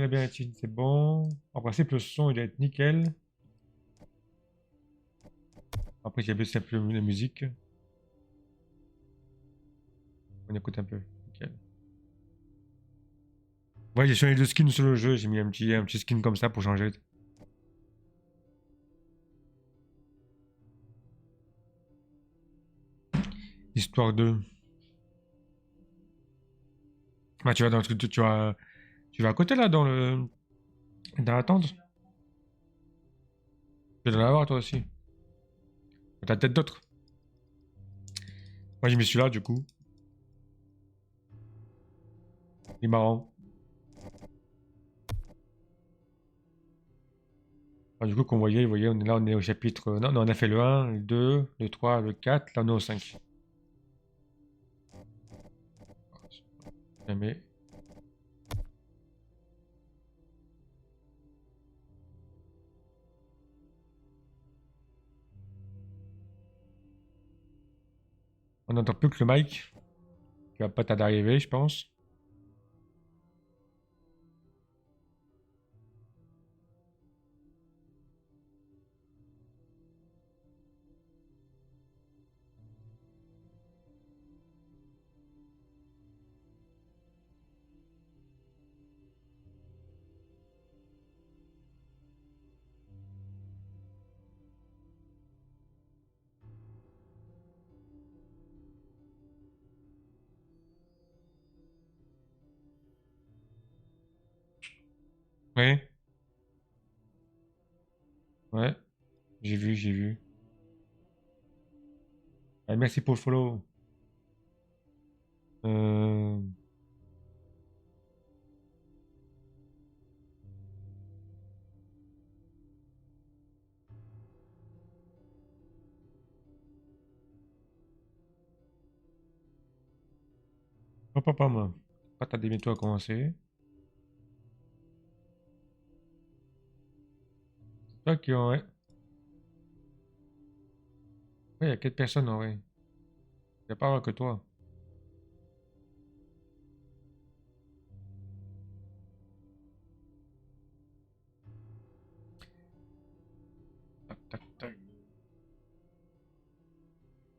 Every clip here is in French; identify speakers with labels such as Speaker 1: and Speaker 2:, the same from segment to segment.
Speaker 1: Très bien, Etienne, c'est bon. En principe, le son, il doit être nickel. Après, il y a baissé un peu la musique. On écoute un peu. Nickel. Ouais, j'ai changé de skin sur le jeu. J'ai mis un petit skin comme ça pour changer. Histoire de. Bah, tu vas dans le truc, tu vas à côté là, dans la tente. Tu dois en avoir toi aussi. T'as peut-être d'autres. Moi, j'ai mis celui-là du coup. Il est marrant. Ah, du coup, qu'on voyait, vous voyez, on est là, on est au chapitre. Non, non, on a fait le un, le 2, le 3, le 4. Là, on est au 5. Jamais. On n'entend plus que le mic, qui va pas tarder d'arriver, je pense. Ouais, ouais, j'ai vu, j'ai vu. Ah, merci pour le follow. Euh... Pas moi. Pas tarder bientôt à commencer. Ok, ouais. Ouais, il y a 4 personnes en vrai. Il n'y a pas que toi. Tac, tac, tac.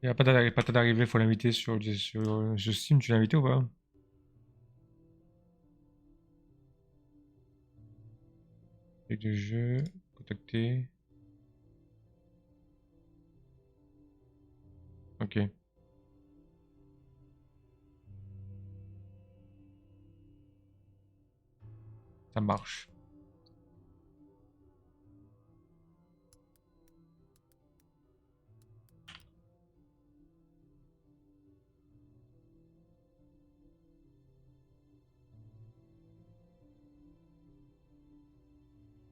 Speaker 1: Il n'y a pas d'arriver, faut l'inviter sur Steam, tu l'as invité ou pas? Avec de jeu, contacter. Ok, ça marche.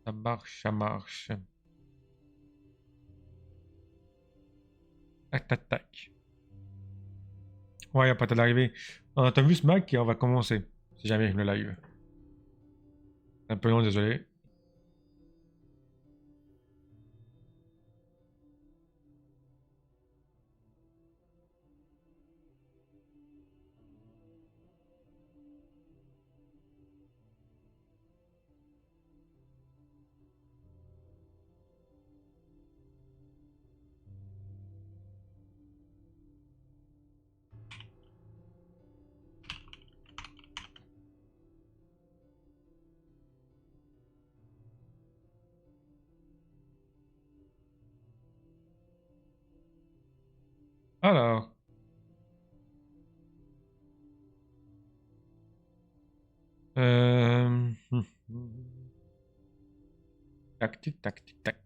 Speaker 1: Ça marche, ça marche. Tac, tac, tac. Ouais, il n'y a pas d'arriver. T'as vu ce Mac et on va commencer. Si jamais le live. Un peu long, désolé. Alors. Euh... Tac, tic, tac, tic, tac.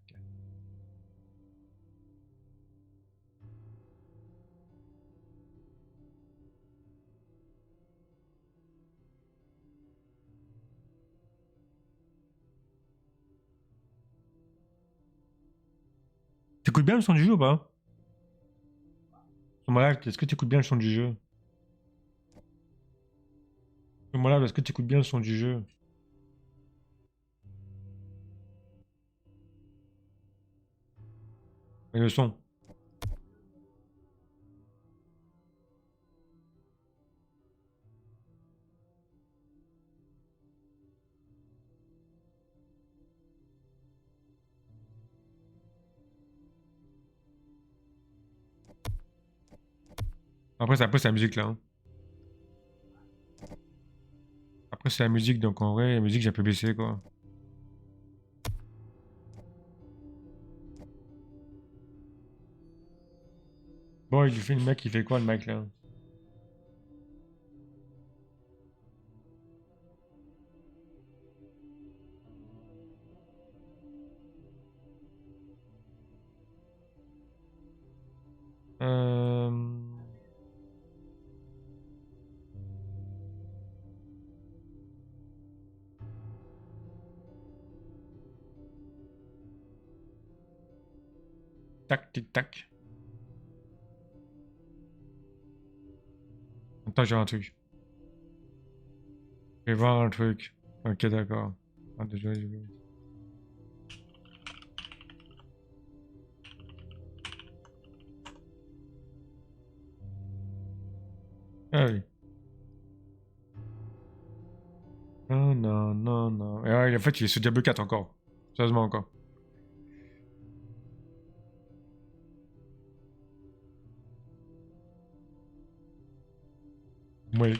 Speaker 1: T'écoutes bien le son du jeu ou pas? Voilà, est-ce que t'écoutes bien le son du jeu? Voilà, est-ce que t'écoutes bien le son du jeu? Et le son. Après c'est la musique là, hein. Après c'est la musique, donc en vrai, la musique j'ai un peu baissé quoi. Bon, il fait le mec, il fait quoi le mec là? Euh... Tac, tic, tac. Attends, j'ai un truc. Je vais voir un truc. Ok, d'accord. Ah, désolé, désolé. Ah oui. Non, non, non, non. Et ouais, en fait, il est sur Diablo 4 encore. Sérieusement encore. Oui.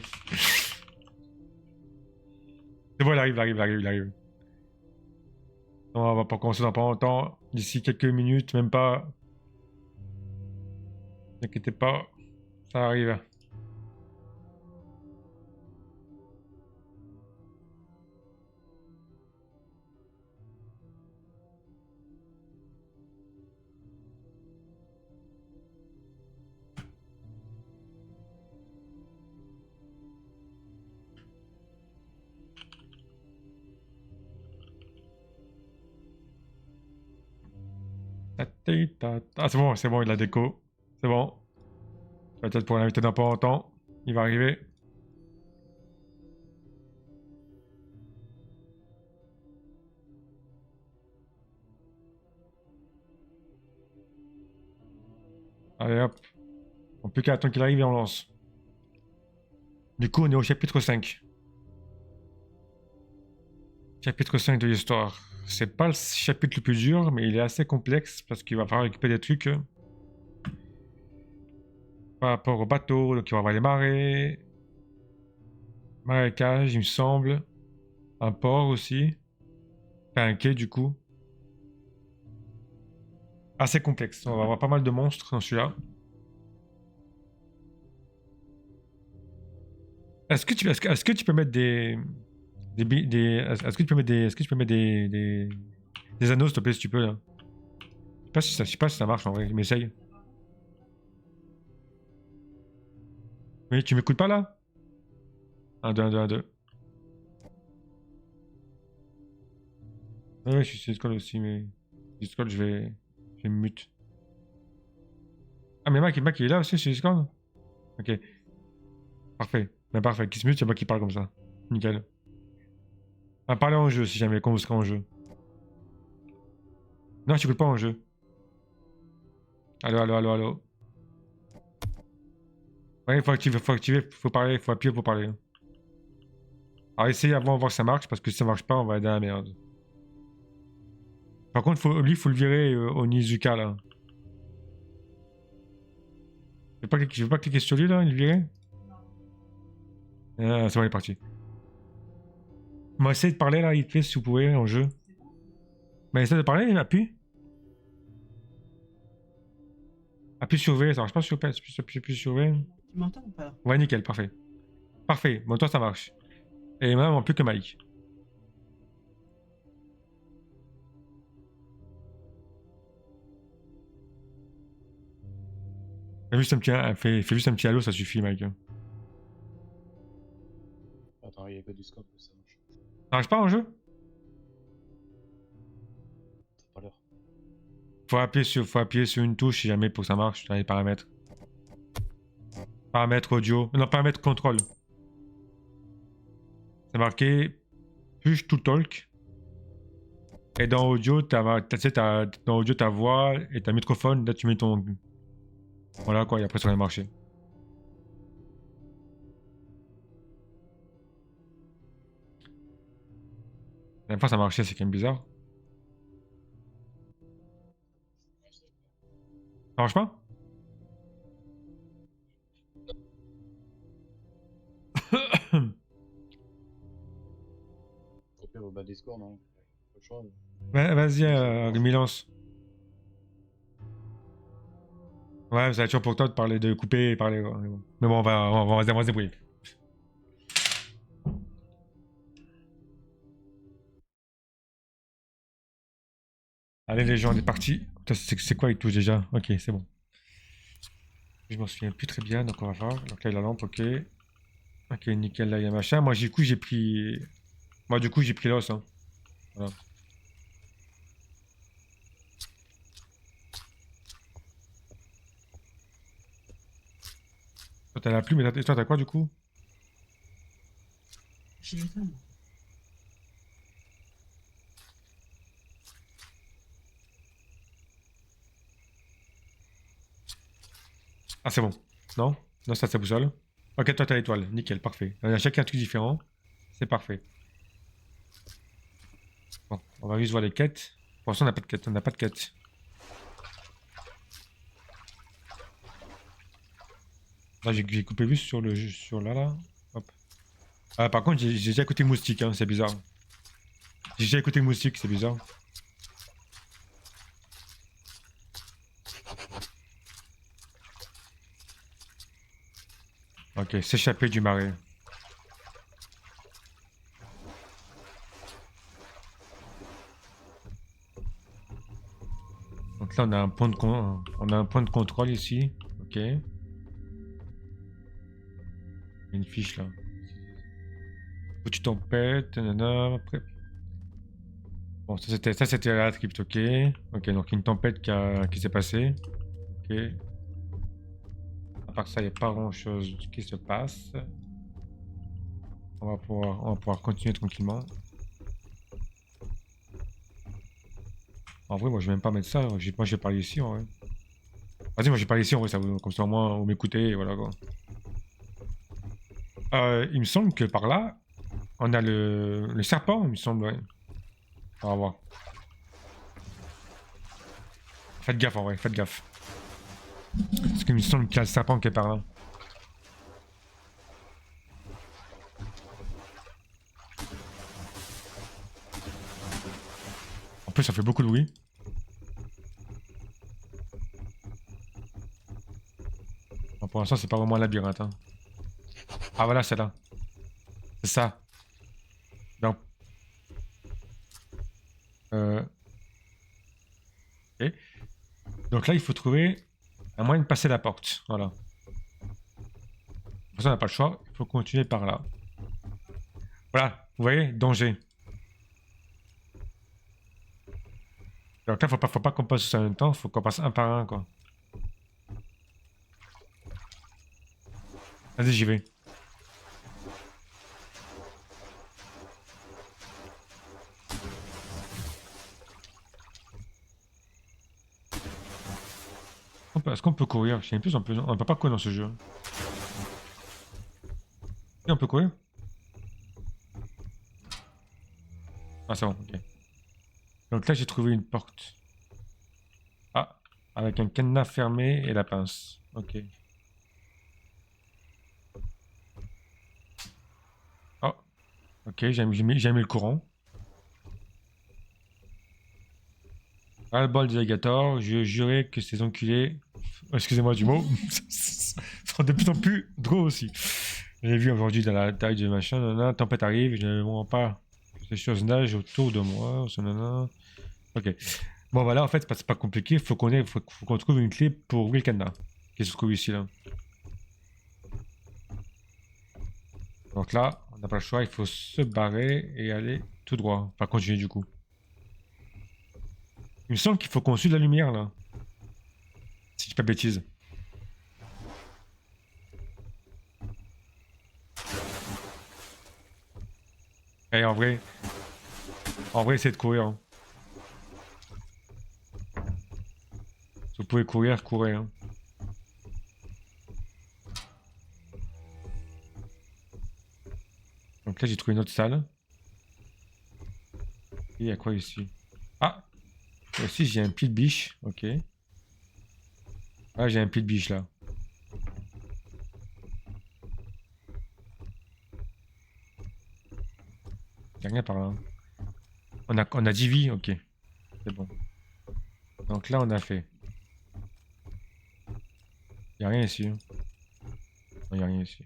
Speaker 1: C'est bon, il arrive, il arrive, il arrive, il arrive. On va pas commencer dans pas longtemps. D'ici quelques minutes, même pas. N'inquiétez pas. Ça arrive. Ah, c'est bon, il a déco. C'est bon. Peut-être pour l'inviter dans pas longtemps. Il va arriver. Allez hop. On peut qu'à attendre qu'il arrive et on lance. Du coup, on est au chapitre 5. Chapitre 5 de l'histoire. C'est pas le chapitre le plus dur, mais il est assez complexe parce qu'il va falloir récupérer des trucs par rapport au bateau. Donc, il va y avoir les marées, marécages, il me semble. Un port aussi. Enfin, un quai, du coup. Assez complexe. On va avoir pas mal de monstres dans celui-là. Est-ce que tu peux mettre est-ce que tu peux mettre des anneaux, s'il te plaît, si tu peux, là. Je sais pas si ça marche en vrai, mais essaye. Mais tu m'écoutes pas là? Un 2 un 2 un 2. Ouais, je suis sur Discord aussi, mais. Discord, je vais me mute. Ah, mais Mac, il est là aussi sur Discord? Ok, parfait. Ben parfait, qui se mute, c'est moi qui parle comme ça. Nickel. Ah, parlez en jeu si jamais, quand vous serez en jeu. Non, je t'écoute pas en jeu. Allo, allo, allo, allo. Ouais, faut activer, faut parler, faut appuyer pour parler. Alors essayez avant de voir si ça marche, parce que si ça marche pas, on va être dans la merde. Par contre, faut le virer Onizuka là. Je vais pas cliquer sur lui là, il le virer. Ah, c'est bon, il est parti. Bon, essayez de parler là, il fait si vous pouvez en jeu. Mais essayez de parler, appuie. Appuie sur V, ça marche pas sur PS, appuie sur V.
Speaker 2: Tu m'entends ou pas?
Speaker 1: Ouais, nickel, parfait. Parfait, bon, toi ça marche. Et maintenant, on plus que Mike. Fais juste un petit halo, ça suffit, Mike. Ça
Speaker 3: Attends, il y a que du scope, ça marche.
Speaker 1: marche pas en jeu?
Speaker 3: T'as pas l'heure.
Speaker 1: Faut appuyer sur une touche si jamais pour que ça marche dans les paramètres. Paramètres audio. Non, paramètres contrôle. C'est marqué push to talk. Et dans audio, dans audio ta voix et ta microphone. Là, tu mets ton. Voilà quoi, et après ça va marcher. La dernière fois ça marchait, c'est quand même bizarre. Ça marche pas?
Speaker 3: Après, au bas Discord, non. Pas le choix.
Speaker 1: Vas-y, Milance. Ouais, ça va être toujours pour toi de parler, de couper et parler. Ouais, mais bon, on va se débrouiller. Allez, les gens, on est partis. Putain, c'est quoi avec tout déjà? Ok, c'est bon. Je m'en souviens plus très bien, donc on va voir. Donc là, il y a la lampe, ok. Ok, nickel, là, il y a machin. Moi, du coup, j'ai pris. Moi, du coup, j'ai pris l'os. Hein. Voilà. Toi, t'as la plume, et toi, t'as quoi, du coup?
Speaker 2: J'ai les femmes.
Speaker 1: Ah, c'est bon. Non? Non, ça, c'est boussole. Ok, toi, t'as l'étoile. Nickel, parfait. On a chacun un truc différent. C'est parfait. Bon, on va juste voir les quêtes. Pour l'instant, on n'a pas de quête. On n'a pas de quête. Là, j'ai coupé juste sur le sur là. Hop. Ah, par contre, j'ai déjà écouté Moustique, hein, c'est bizarre. J'ai déjà écouté Moustique, c'est bizarre. Ok, s'échapper du marais. Donc là, on a un point de on a un point de contrôle ici. Ok. Il y a une fiche là. Petite tempête, nanana. Après. Bon, ça c'était la crypte, ok. Ok, donc une tempête qui s'est passée. Ok. À part ça, il n'y a pas grand chose qui se passe. On va pouvoir continuer tranquillement. En vrai, moi je vais même pas mettre ça. Moi je vais parler ici en vrai. Vas-y, moi je vais parler ici en vrai, comme ça au moins vous m'écoutez et voilà quoi. Il me semble que par là, on a le serpent, il me semble, ouais. On va voir. Faites gaffe en vrai, faites gaffe. Parce qu'il me semble qu'il y a le serpent qui est par là. En plus, ça fait beaucoup de bruit. Bon, pour l'instant, c'est pas vraiment un labyrinthe. Hein. Ah voilà, c'est là. C'est ça. Donc, euh, ok. Donc là, il faut trouver un moyen de passer la porte. Voilà. Pour ça, on n'a pas le choix. Il faut continuer par là. Voilà, vous voyez, danger. Donc là, faut pas qu'on passe en même temps, faut qu'on passe un par un, quoi. Vas-y, j'y vais. Est-ce qu'on peut courir? Je sais plus, on peut pas courir dans ce jeu. Et on peut courir? Ah, c'est bon, ok. Donc là, j'ai trouvé une porte. Ah, avec un cadenas fermé et la pince. Ok. Oh, ok, j'ai mis le courant. Ah, le bol des alligators, je jurais que ces enculés, excusez-moi du mot, sont de plus en plus drôles aussi. J'ai vu aujourd'hui dans la taille de machin, nanana, tempête arrive, je ne comprends pas que ces choses nagent autour de moi, nanana. Ok. Bon, voilà, en fait, c'est pas compliqué, faut qu'on trouve une clé pour ouvrir le cadenas, qui se trouve ici, là. Donc là, on n'a pas le choix, il faut se barrer et aller tout droit. Enfin, continuer du coup. Il me semble qu'il faut qu'on suive la lumière, là. Si je dis pas de bêtises. Et en vrai, c'est de courir. Hein. Si vous pouvez courir, courez. Hein. Donc là, j'ai trouvé une autre salle. Et il y a quoi ici? Ah! Ici, j'ai un pied de biche. Ok. Ah, j'ai un pied de biche là. Il y a rien par là. On a 10 vies, ok. C'est bon. Donc là, on a fait. Y a rien ici. Hein. Non, y a rien ici.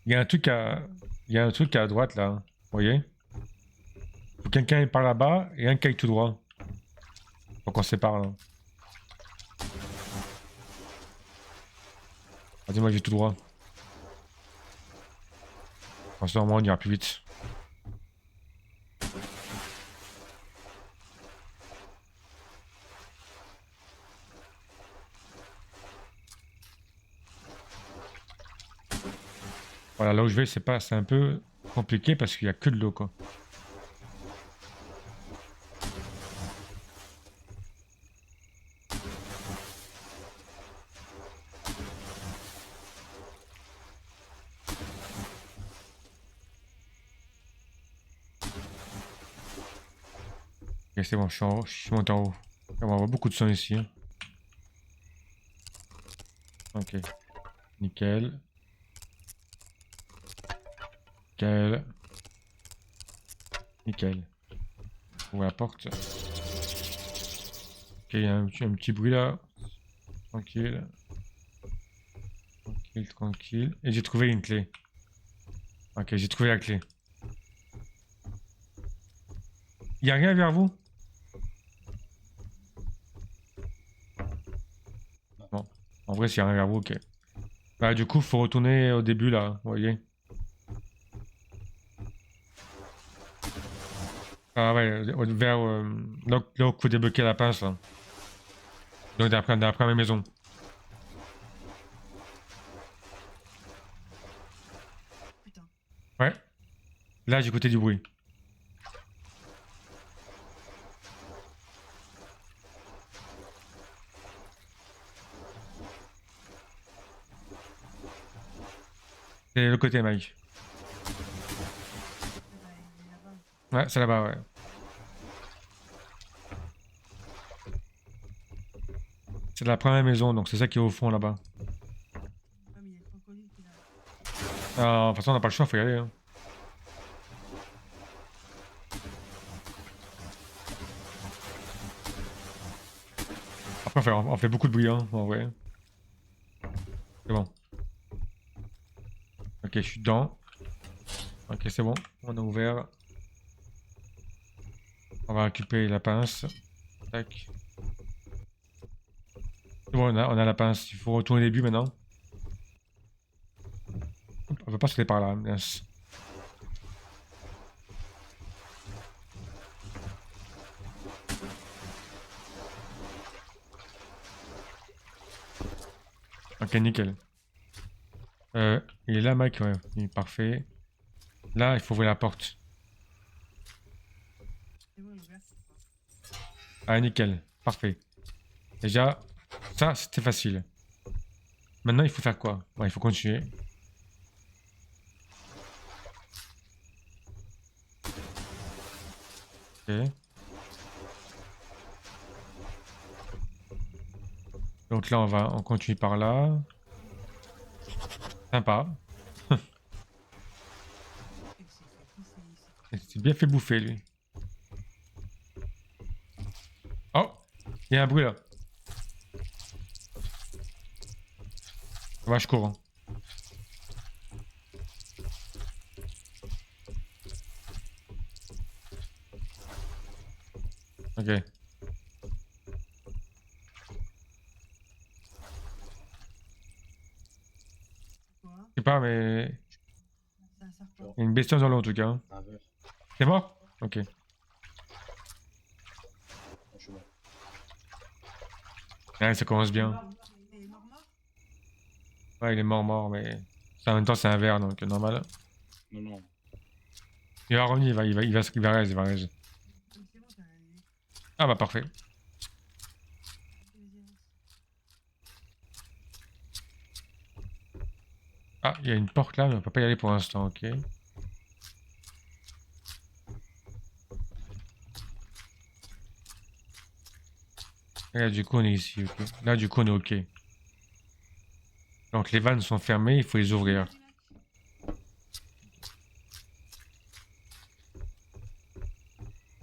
Speaker 1: Il y a un truc à. Il y a un truc à droite là. Hein. Vous voyez? Faut quelqu'un aille par là-bas et un qui aille tout droit. Faut qu'on se sépare là. Vas-y, moi je vais tout droit. Comme ça, au moins, on ira plus vite. Voilà, là où je vais, c'est un peu compliqué parce qu'il y a que de l'eau quoi. Ok, c'est bon, je suis monté en haut. On va avoir beaucoup de sang ici. Hein. Ok, nickel. Nickel. Nickel. Ouvre la porte. Ok, il y a un petit bruit là. Tranquille. Tranquille, tranquille. Et j'ai trouvé une clé. Ok, j'ai trouvé la clé. Il y a rien vers vous? Non. En vrai, s'il y a rien vers vous, ok. Bah, du coup, faut retourner au début là, vous voyez. Ah ouais, vers là où faut débloquer la pince là. Donc d'après ma maison.
Speaker 2: Putain.
Speaker 1: Ouais. Là, j'ai écouté du bruit. C'est le côté, Mike.
Speaker 2: Bah, il est là-bas.
Speaker 1: Ouais, c'est là-bas, ouais. C'est la première maison, donc c'est ça qui est au fond là-bas.
Speaker 2: Ah, mais il est trop connu qu'il a.
Speaker 1: Ah, de toute façon, on n'a pas le choix, faut y aller. Hein. Après, on fait beaucoup de bruit, hein, en vrai. C'est bon. Ok, je suis dedans. Ok, c'est bon. On a ouvert. On va récupérer la pince. Tac. C'est bon, on a la pince. Il faut retourner au début maintenant. On peut pas sauter par là, mince. Ok, nickel. Il est là, Mike, ouais. Il est parfait. Là, il faut ouvrir la porte.
Speaker 2: C'est bon, il est ouvert.
Speaker 1: Ah, nickel. Parfait. Déjà, ça, c'était facile. Maintenant, il faut faire quoi? Ouais, il faut continuer. Ok. Donc là, on continue par là. Sympa.
Speaker 2: Il s'est fait bouffer ici.
Speaker 1: Il s'est bien fait bouffer, lui. Oh! Il y a un bruit là. Ouais, je cours. Hein. Ok.
Speaker 2: Quoi?
Speaker 1: Je sais pas, mais.
Speaker 2: C'est un serpent.
Speaker 1: Il y a une bestiole dans l'eau en tout cas. Hein.
Speaker 3: Un verre.
Speaker 1: T'es mort? Ok.
Speaker 3: Non, je suis mort.
Speaker 1: Ouais, ça commence
Speaker 2: Il est
Speaker 1: bien.
Speaker 2: mort. Il est mort.
Speaker 1: Ouais, il est mort, mais. En même temps, c'est un verre, donc normal.
Speaker 3: Non, non.
Speaker 1: Il va revenir, il va raise.
Speaker 2: Mais c'est bon, t'as réalisé.
Speaker 1: Ah bah parfait.
Speaker 2: Vas-y, avance.
Speaker 1: Ah, il y a une porte là, mais on peut pas y aller pour l'instant, ok. Et là, du coup, on est ici, ok. Là, du coup, on est ok. Donc les vannes sont fermées, il faut les ouvrir.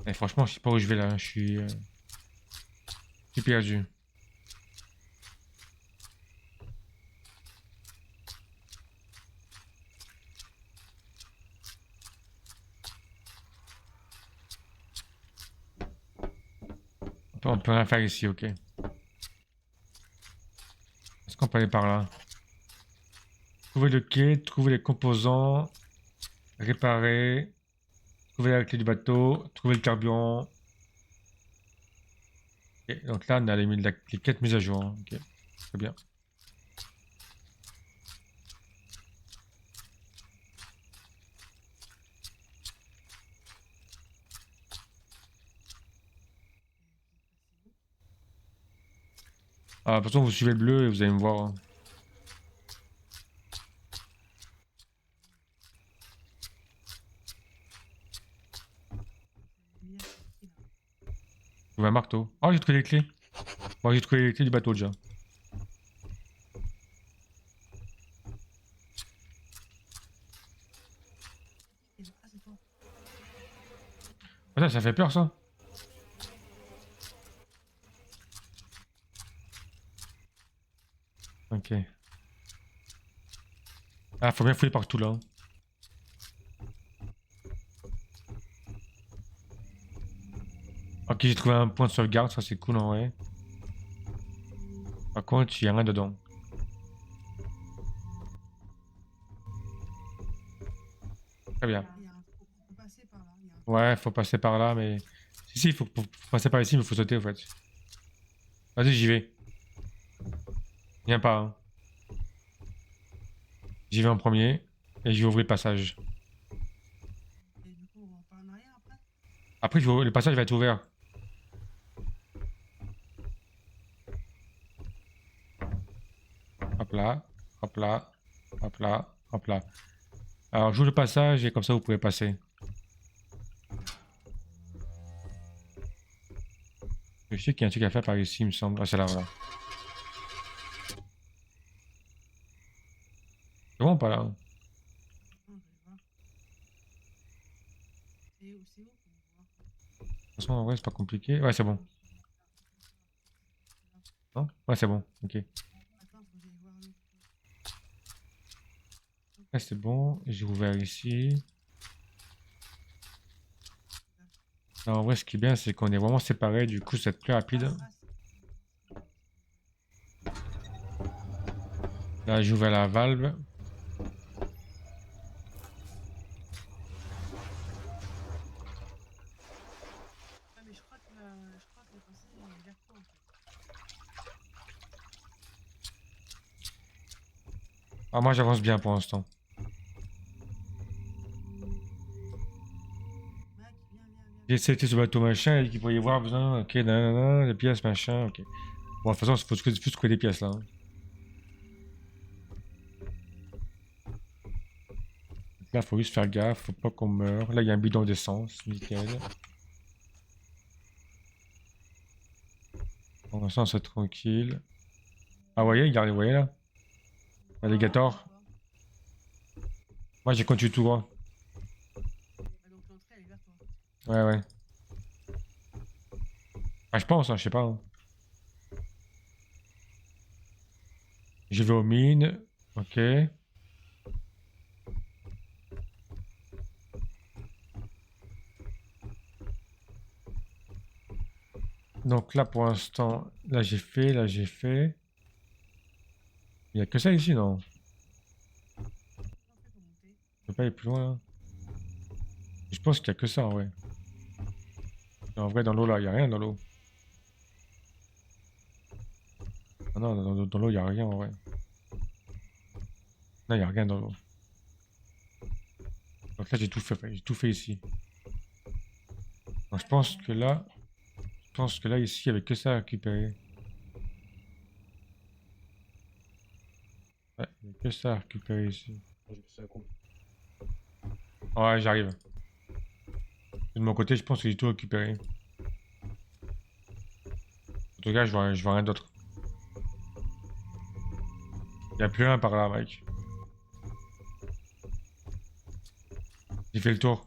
Speaker 1: Et franchement, je sais pas où je vais là, je suis perdu. On peut rien faire ici, ok. Est-ce qu'on peut aller par là? Trouver le quai, trouver les composants, réparer, trouver la clé du bateau, trouver le carburant. Ok, donc là, on a les 4 mises à jour, hein. Ok, très bien. Ah, de toute façon, vous suivez le bleu et vous allez me voir, hein. Trouver un marteau. Oh, j'ai trouvé les clés. Bon, j'ai trouvé les clés du bateau déjà.
Speaker 2: Ah, c'est toi.
Speaker 1: Ah, ça fait peur, ça. Ok. Ah, faut bien fouiller partout, là, hein. Ok, j'ai trouvé un point de sauvegarde, ça c'est cool en vrai. Par contre, il n'y a rien dedans. Très bien.
Speaker 2: Il y a un trou. On peut passer par là. Il y a un trou.
Speaker 1: Ouais, faut passer par là, mais... Si, faut passer par ici, mais faut sauter, en fait. Vas-y, j'y vais. Viens pas, hein. J'y vais en premier, et je vais ouvrir le passage.
Speaker 2: Et du coup, on repart en arrière après.
Speaker 1: Après, le passage va être ouvert. Hop là, hop là, hop là, hop là. Alors, j'ouvre le passage, et comme ça, vous pouvez passer. Je sais qu'il y a un truc à faire par ici, il me semble. Ah, c'est là, voilà. C'est bon ou pas, là? De
Speaker 2: Non, je vais voir. C'est où pour voir?
Speaker 1: toute façon, en vrai, c'est pas compliqué. Ouais, c'est bon. Non? Ouais, c'est bon, ok.
Speaker 2: Attends, faut que j'aille voir l'autre.
Speaker 1: Là, c'est bon. J'ai ouvert ici. Non, en vrai, ce qui est bien, c'est qu'on est vraiment séparés. Du coup, c'est plus rapide. Là, j'ai ouvert la valve.
Speaker 2: Ah, mais je crois que le passage il est vers toi en fait.
Speaker 1: Ah, moi, j'avance bien pour l'instant.
Speaker 2: Mec, viens.
Speaker 1: J'ai essayé ce bateau machin et qu'il pouvait y avoir besoin. Ok, nanana, des pièces machin. Ok. Bon, de toute façon, il faut plus trouver des pièces là, hein. Là, faut juste faire gaffe. Faut pas qu'on meure. Là, il y a un bidon d'essence. Nickel. Pour l'instant, c'est tranquille. Ah, vous voyez, regardez, vous voyez là? Alligator. Moi, j'ai continué tout droit.
Speaker 2: Ah, donc l'entrée elle est vers toi.
Speaker 1: Ouais, ouais. Ah, je pense, hein, je sais pas, hein. Je vais aux mines. Ok. Donc là, pour l'instant, là j'ai fait, là j'ai fait. Il y a que ça ici, non?
Speaker 2: Comment on fait pour monter?
Speaker 1: Je peux pas aller plus loin, là. Je pense qu'il y a que ça, en vrai. En vrai, dans l'eau, là, il y a rien dans l'eau. Ah non, dans l'eau, il y a rien, en vrai. Là, il y a rien dans l'eau. Donc là, j'ai tout fait ici. Donc je pense que là, ici, il y avait que ça à récupérer. Ouais, il y a que ça à récupérer ici.
Speaker 3: J'ai passé la coupe.
Speaker 1: Ouais, j'arrive. De mon côté, je pense que j'ai tout récupéré. En tout cas, je vois rien d'autre. Y a plus rien par là, mec. J'ai fait le tour.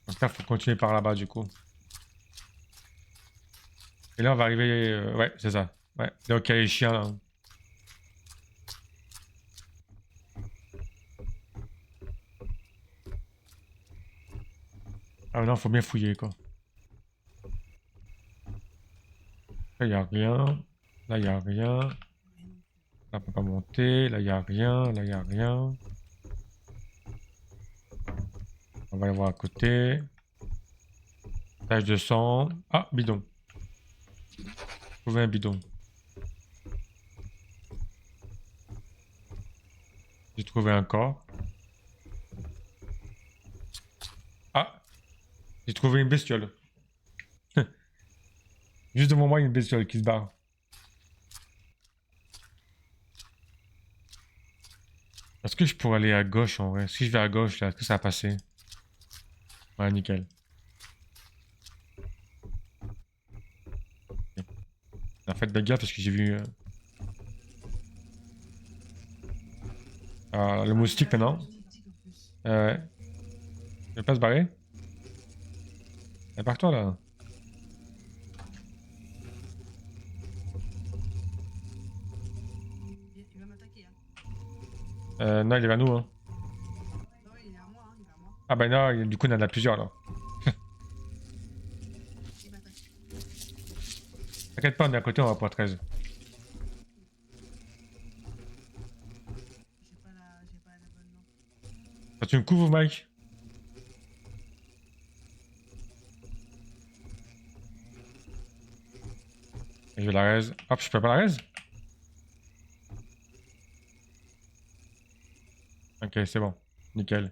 Speaker 1: Donc là, faut continuer par là-bas, du coup. Et là, on va arriver... ouais, c'est ça. Ouais, donc il y a les chiens, là. Ah non, faut bien fouiller, quoi. Là, y a rien. Là, y a rien. Là, on peut pas monter. Là, y a rien. Là, y a rien. On va aller voir à côté. Tache de sang. Ah, bidon. Trouver un bidon. J'ai trouvé un corps. Ah, j'ai trouvé une bestiole. Juste devant moi, il y a une bestiole qui se barre. Est-ce que je pourrais aller à gauche en vrai? Si je vais à gauche, là, est-ce que ça va passer? Ouais, nickel. En fait, gaffe parce que j'ai vu le moustique maintenant. Ouais. Il va pas se barrer? Barre-toi là.
Speaker 2: Il va m'attaquer, hein.
Speaker 1: Non, il est vers nous. Hein.
Speaker 2: Non, il est à moi, hein, il est à moi.
Speaker 1: Ah bah non, du coup, il y en a plusieurs là.
Speaker 2: Il m'attaque.
Speaker 1: T'inquiète pas, on est à côté, on va pour 13.
Speaker 2: J'ai pas la bonne, non.
Speaker 1: Toi, tu me couvres, Mike? Et je vais la raise. Hop, je peux pas la raise? Ok, c'est bon. Nickel.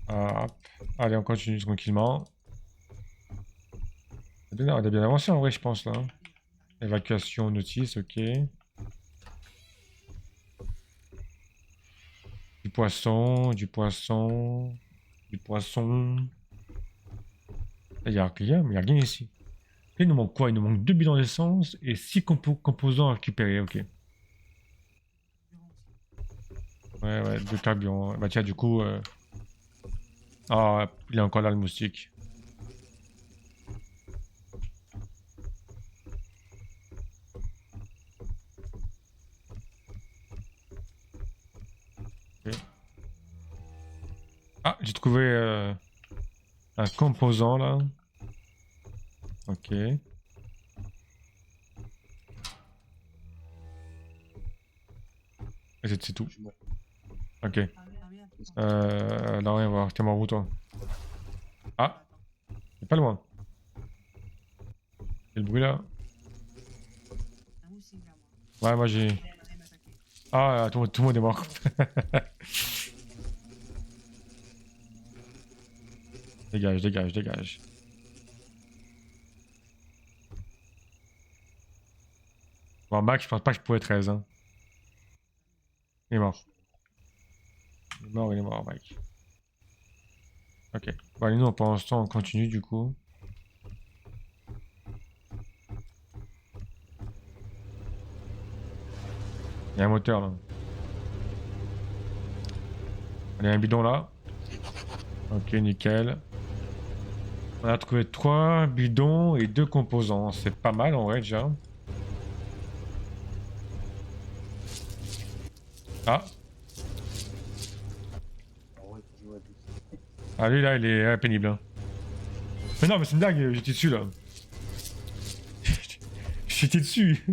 Speaker 1: Hop. Allez, on continue tranquillement. On a bien avancé en vrai, je pense là. Évacuation, notice, ok. Du poisson, du poisson, du poisson. Il y a rien, mais il y a rien ici. Il nous manque quoi? Il nous manque 2 bidons d'essence et 6 composants à récupérer, ok. Ouais, ouais, 2 carburants. Bah tiens, du coup... Ah, il est encore là le moustique. Ok. Ah, j'ai trouvé un composant là. Ok. Et c'est tout.
Speaker 3: Je suis mort.
Speaker 1: Ok.
Speaker 2: Ah, bien.
Speaker 1: Là, rien voir. T'es mort où toi? Ah, c'est pas loin. Quel bruit là?
Speaker 2: Un moustique à moi.
Speaker 1: Ouais, moi j'ai...
Speaker 2: Il va m'attaquer.
Speaker 1: Ah, tout le monde est mort. Dégage, dégage, dégage. Bon, Mac, je pense pas que je pourrais 13. Hein. Il est mort. Il est mort, Mike. Ok. Bon, allez, nous, pendant ce temps, on continue du coup. Il y a un moteur là. Allez, un bidon là. Ok, nickel. On a trouvé 3 bidons et 2 composants. C'est pas mal en vrai déjà. Ah,
Speaker 3: Ah ouais, faut jouer à 12.
Speaker 1: ah lui là, il est pénible. Hein. Mais non, mais c'est une blague, j'étais dessus là. J'étais dessus.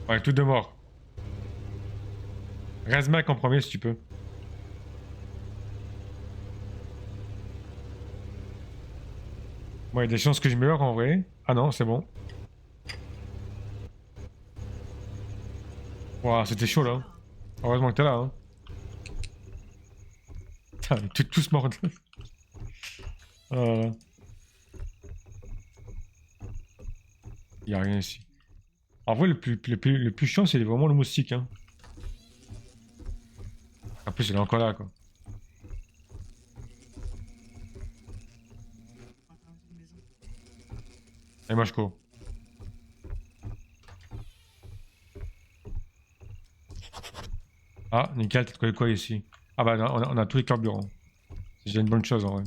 Speaker 1: Ouais, tout de mort. Reste Mac en premier si tu peux. Bon, il y a des chances que je meure en vrai. Ah non, c'est bon. Ouah, c'était chaud là. Heureusement que t'es là. Hein. Putain, on est tous morts. Il y a rien ici. En vrai, le plus chiant, c'est vraiment le moustique. Hein. En plus, il est encore là quoi. Et moi, je cours. Ah, nickel, t'as trouvé quoi ici? Ah bah, on a tous les carburants. C'est déjà une bonne chose, en vrai.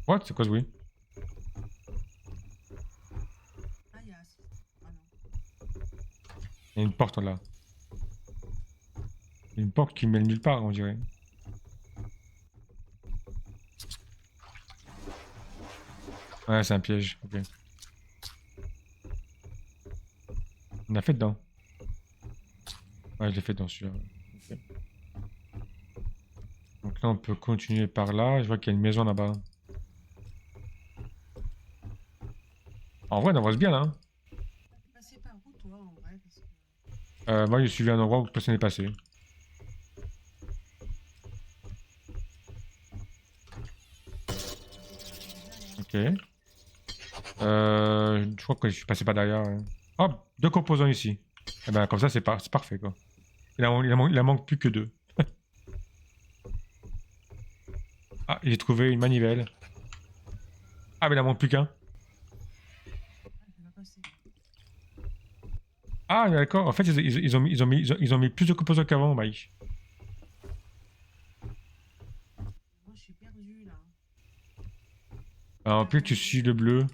Speaker 1: What? C'est quoi ce bruit?
Speaker 2: Ah, il y a. Ah non.
Speaker 1: Il y a une porte, là. Il y a une porte qui mène nulle part, on dirait. Ouais, c'est un piège, ok. On a fait dedans. Ouais, je l'ai fait dedans, celui-là. Ok. Donc là, on peut continuer par là. Je vois qu'il y a une maison là-bas. En vrai, on avance bien, là. Hein.
Speaker 2: T'es passé par où, toi, en vrai? Parce que.
Speaker 1: Moi, j'ai suivi un endroit où personne n'est passé. Ok. Je crois que je suis passé par derrière. Ouais. Hop, deux composants ici. Et ben, comme ça, c'est parfait, quoi. Il en manque plus que deux. Ah, j'ai trouvé une manivelle. Ah, mais il en manque plus qu'un.
Speaker 2: Ah, je vais pas passer.
Speaker 1: Ah, d'accord. En fait, ils ont mis plus de composants qu'avant, Mike.
Speaker 2: Moi, je suis perdu, là.
Speaker 1: Alors, en plus, tu suis le bleu.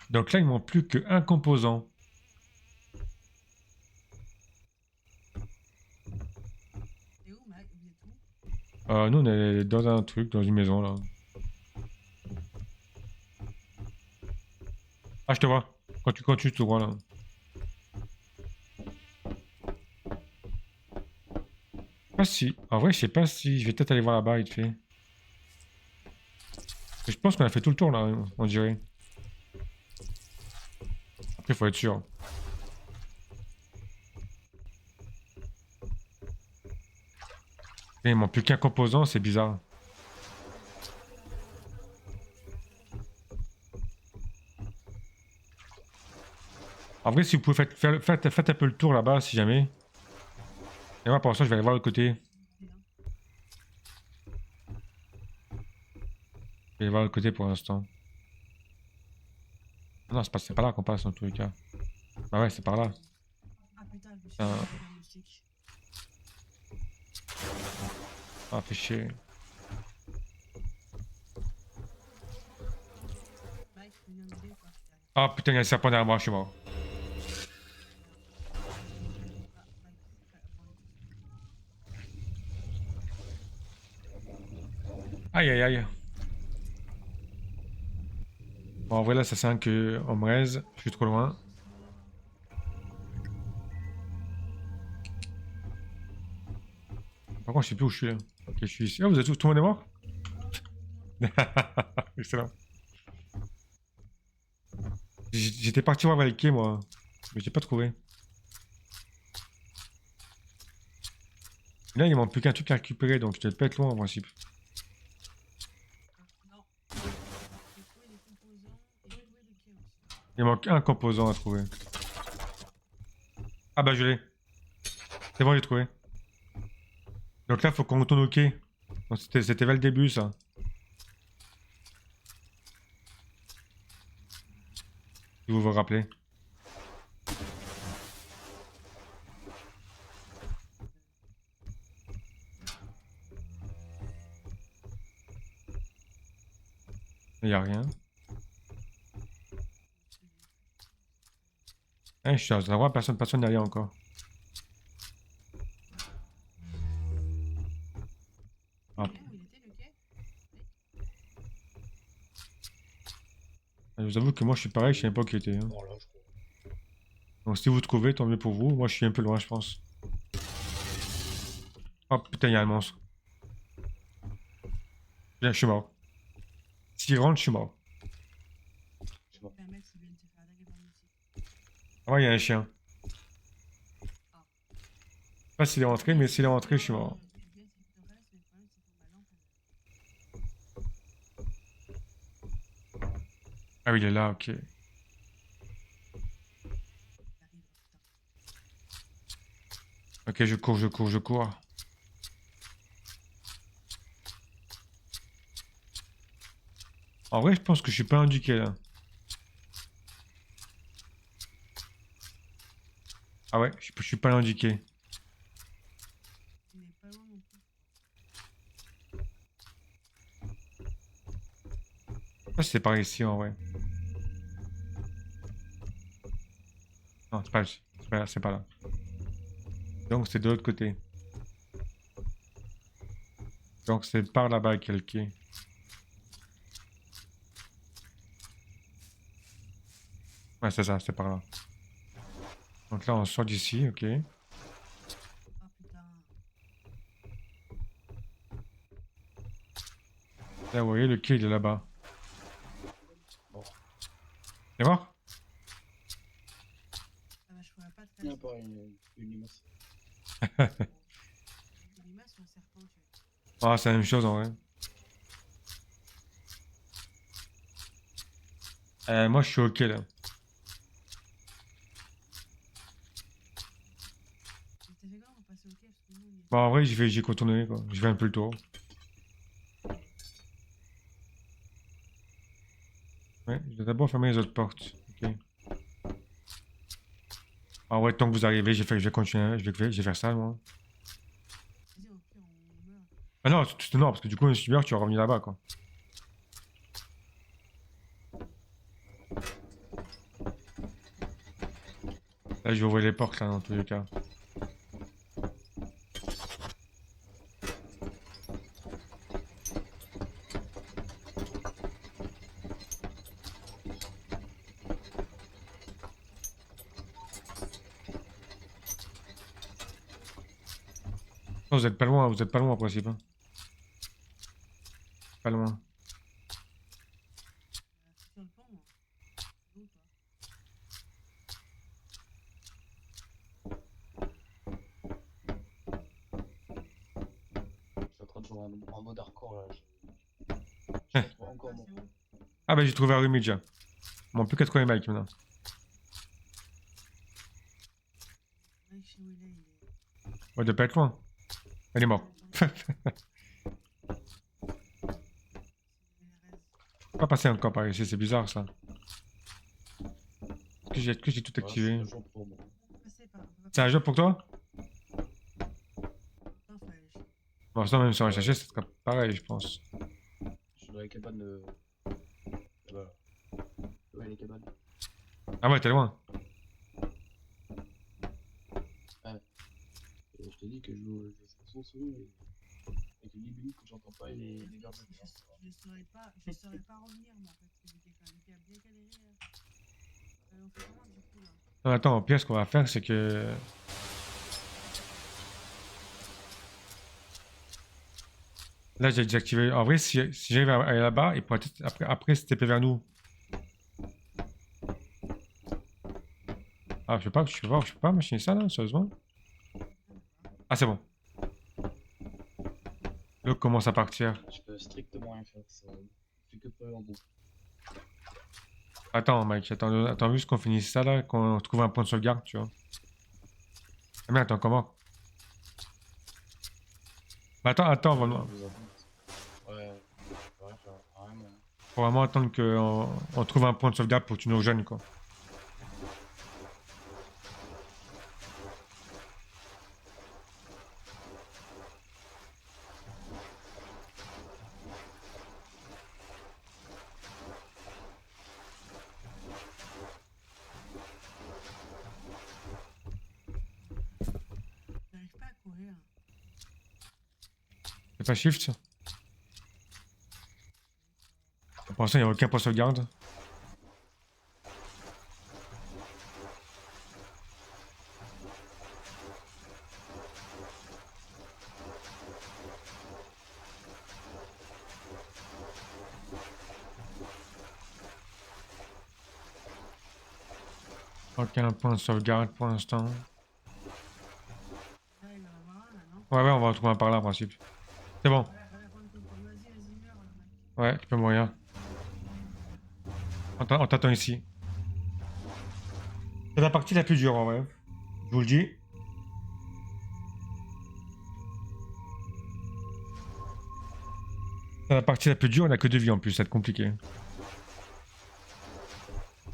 Speaker 1: Donc là, il manque plus qu'un composant.
Speaker 2: Et où, Mike? Vous êtes où?
Speaker 1: Nous, on est dans un truc, dans une maison, là. Ah, je te vois. Quand tu te vois, là. Pas si. En vrai, je sais pas si. Je vais peut-être aller voir là-bas, vite fait. Je pense qu'on a fait tout le tour, là, on dirait. Après, faut être sûr. Et il manque plus qu'un composant, c'est bizarre. En vrai, si vous pouvez faites un peu le tour là-bas, si jamais. Et moi, pour l'instant, je vais aller voir le côté.
Speaker 2: Bien.
Speaker 1: Je vais aller voir le côté pour l'instant. Non, c'est pas là qu'on passe, en tous les cas. Bah ouais, c'est par là.
Speaker 2: Ah, putain, je me suis
Speaker 1: Ah,
Speaker 2: fait dans le stick.
Speaker 1: ah, fait chier.
Speaker 2: Mike, tu veux m'aider ou pas? Je t'arrive.
Speaker 1: Ah, putain, il y a un serpent derrière moi, je suis mort.
Speaker 2: Ah, Mike, bon,
Speaker 1: Aïe, aïe, aïe. Bon, en vrai, là, ça sent que on me raise. Je suis trop loin. Par contre, je sais plus où je suis, là. Ok, je suis ici. Ah, vous êtes tous, tout le monde est mort? Excellent. J'étais parti voir Valkyrie, moi. Mais j'ai pas trouvé. Là, il manque plus qu'un truc à récupérer, donc je dois pas être loin, en principe.
Speaker 2: non. J'ai trouvé des composants et j'ai trouvé des clés aussi.
Speaker 1: Il manque un composant à trouver. Ah bah, je l'ai. C'est bon, j'ai trouvé. Donc là, faut qu'on retourne au quai. Donc, c'était vers le début, ça. Si vous vous rappelez. Il y a rien. Eh, je suis dans un endroit, personne n'y est encore. Ah,
Speaker 2: Où il était, le quai?
Speaker 1: je vous avoue que moi, je suis pareil, je sais pas qui était. Hein.
Speaker 3: Bon, là, je crois.
Speaker 1: Donc si vous trouvez, tant mieux pour vous. Moi, je suis un peu loin, je pense. Oh putain, il y a un monstre. Bien, je suis mort. S'il rentre, je suis mort.
Speaker 3: C'est bon.
Speaker 2: Un mec qui vient de se faire attaquer par une aussi.
Speaker 1: Ah ouais, il y a un chien. Je sais pas s'il est rentré, mais s'il est rentré, je suis mort. Ah oui, il est là, ok. Ok, je cours, je cours, je cours. En vrai, je pense que je suis pas indiqué là. Ah ouais, je suis pas indiqué.
Speaker 2: Il est pas loin non plus.
Speaker 1: Ça, c'est par ici en vrai. Non, c'est pas là. Donc, c'est de l'autre côté. Donc, c'est par là-bas qu'il y a le quai. Ouais, c'est ça, c'est par là. Donc là, on sort d'ici, ok.
Speaker 2: Ah putain.
Speaker 1: Là, vous voyez, le quai, il est là-bas.
Speaker 3: Bon.
Speaker 1: Tu es mort?
Speaker 2: Ah bah je pourrais pas te
Speaker 3: Il y a
Speaker 2: faire.
Speaker 3: pas une limace.
Speaker 2: Une limace ou un serpent, tu vois.
Speaker 1: Ah, c'est la même chose en vrai. Moi, je suis ok là.
Speaker 2: Mais t'as fait quoi pour passer au quai? Parce que nous, on y est.
Speaker 1: Bon, en vrai, j'ai contourné quoi. Je vais un peu le tour. Ouais, je vais d'abord fermer les autres portes. Ok. En vrai, tant que vous arrivez, je vais continuer. Je vais faire ça, moi.
Speaker 2: Vas-y, au pire, on meurt.
Speaker 1: Ah non, non, parce que du coup, si tu meurs, tu vas revenir là-bas quoi. Là, je vais ouvrir les portes là, dans tous les cas. Non, vous êtes pas loin en principe. Hein. Pas loin.
Speaker 2: Sur le pont, moi. Où, toi?
Speaker 3: Je suis en train de jouer en mode hardcore là. Je suis encore
Speaker 2: Ah,
Speaker 3: mort.
Speaker 2: c'est où?
Speaker 1: Ah bah j'ai trouvé un Rumi déjà. Bon, plus qu'à trouver Mike maintenant.
Speaker 2: Mec, je sais où il est, il est.
Speaker 1: Ouais, de pas être loin. Elle est morte. Pas passer encore par ici, c'est bizarre ça. Est-ce que j'ai tout
Speaker 3: Voilà, c'est
Speaker 1: activé?
Speaker 3: un jour pour moi.
Speaker 2: Passer par.
Speaker 1: C'est un jeu pour toi?
Speaker 2: Non, fallait.
Speaker 1: Bon, ça même sur un sachet, ça sera pareil, je pense.
Speaker 3: Je suis dans les cabanes de. Voilà. Ouais, les cabanes.
Speaker 1: Ah ouais, t'es loin.
Speaker 3: Et je t'ai dit que je fais son solo et que Libby, que j'entends pas, les gardes de terrain.
Speaker 2: Je saurais pas revenir, moi, en fait. Parce que j'étais quand même bien galéré. On fait comment du coup là?
Speaker 1: Non, attends, au pire, ce qu'on va faire, c'est que. Là, j'ai désactivé. En vrai, si j'arrive à aller là-bas, il pourrait peut-être après se taper vers nous. Ah, je peux pas machiner ça là, sérieusement? Ah, c'est bon. L'eau commence à partir.
Speaker 3: Je peux strictement rien faire. Je fais que pas en bon.
Speaker 1: Attends, Mike, attends juste qu'on finisse ça là, qu'on trouve un point de sauvegarde, tu vois. Ah merde, attends, comment? Bah, attends, vraiment.
Speaker 3: Ouais, ouais, vraiment.
Speaker 1: Faut vraiment attendre qu'on trouve un point de sauvegarde pour tuer nos jeunes, quoi.
Speaker 2: J'arrive pas à courir.
Speaker 1: C'est pas shift, ça? Pour l'instant, il n'y a aucun point de sauvegarde. Aucun point de sauvegarde pour l'instant.
Speaker 2: Là, il va y en avoir un là, non?
Speaker 1: Ouais, on va en trouver un par là, en principe. C'est bon.
Speaker 2: Vas-y, meurs, mec.
Speaker 1: Ouais, tu peux mourir. On t'attend ici. C'est la partie la plus dure, en vrai. Je vous le dis. Dans la partie la plus dure, on a que 2 vies en plus, ça va être compliqué.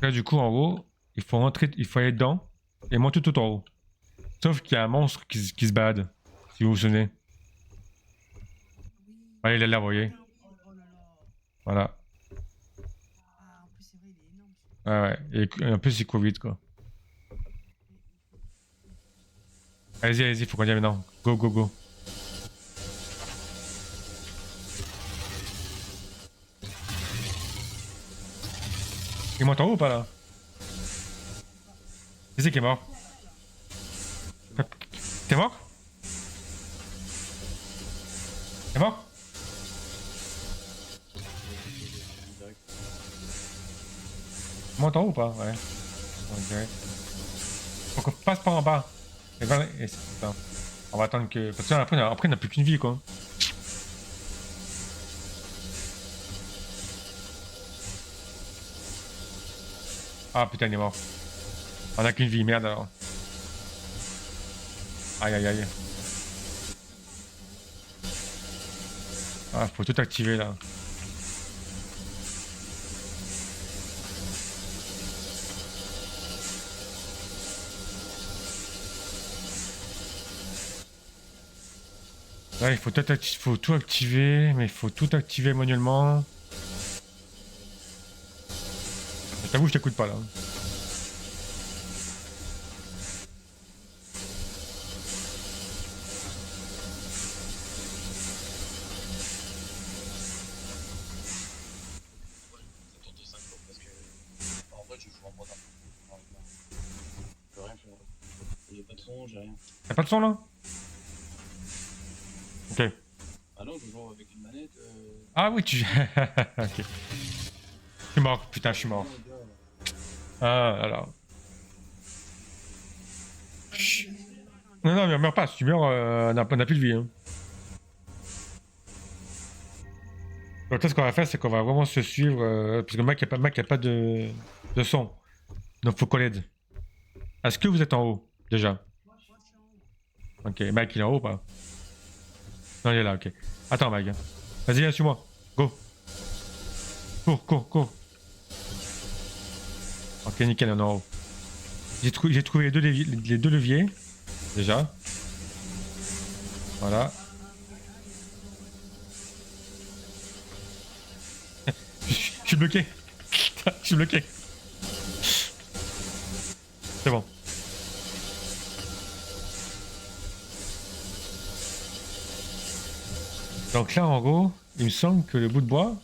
Speaker 1: Là, du coup, en haut, il faut rentrer, il faut aller dedans et monter tout en haut. Sauf qu'il y a un monstre qui se balade, si vous vous souvenez.
Speaker 2: Oui.
Speaker 1: Ouais, il est là, vous voyez.
Speaker 2: Putain, oui. Oh là là.
Speaker 1: Voilà.
Speaker 2: Ah, en plus, c'est vrai, il est énorme. celui-là.
Speaker 1: Ouais, ouais. Et en plus, il court vite, quoi. Allez-y, allez-y, faut qu'on y aille maintenant. Go, go, go. Il monte en haut ou pas, là? Qui c'est qui est mort? T'es mort? T'es mort?
Speaker 3: Direct.
Speaker 1: Il monte en haut ou pas? Ouais. On dirait. Faut qu'on passe par en bas. Putain. On va attendre que. Parce que là, après, on n'a plus qu'une vie, quoi. Ah putain, il est mort. On a qu'une vie, merde alors. Aïe aïe aïe. Ah, faut tout activer là. Là, il faut tout activer, mais il faut tout activer manuellement. Je t'avoue, je t'écoute pas là.
Speaker 3: Ça tourne de 5 jours parce que. En vrai, je joue en mode hardcore. Je peux rien faire. Il n'y a pas de son, j'ai rien.
Speaker 1: Y'a pas de son là? Ok.
Speaker 3: Ah non, je joue avec une manette.
Speaker 1: Ah oui, tu. Ok. Je suis mort, putain, je suis mort. Ah, alors. Chut. Non, non, mais meurs pas, si tu meurs, on n'a plus de vie. Hein. Donc là, ce qu'on va faire, c'est qu'on va vraiment se suivre, parce que Mac, y a pas de son. Donc faut qu'on l'aide. Est-ce que vous êtes en haut, déjà?
Speaker 2: Moi, je suis en haut.
Speaker 1: Ok, Mike, il est en haut ou pas? Non, il est là, ok. Attends, Mike. Vas-y, viens, suis-moi. Go. Cours, cours, cours. Ok, nickel, on est en haut. J'ai trouvé les deux leviers, déjà. Voilà. Je suis bloqué. Je suis bloqué. C'est bon. Donc là, en gros, il me semble que le bout de bois...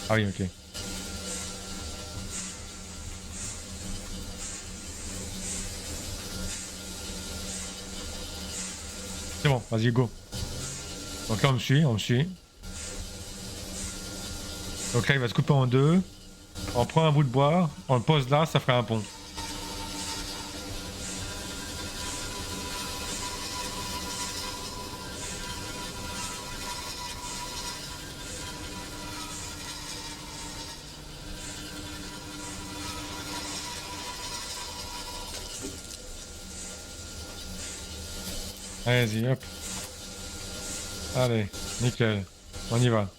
Speaker 1: Ah oui, ok. C'est bon, vas-y, go. Donc là, on me suit, on me suit. Donc là, il va se couper en deux. On prend un bout de bois, on le pose là, ça fera un pont. Allez-y, hop. Allez, nickel. On y va.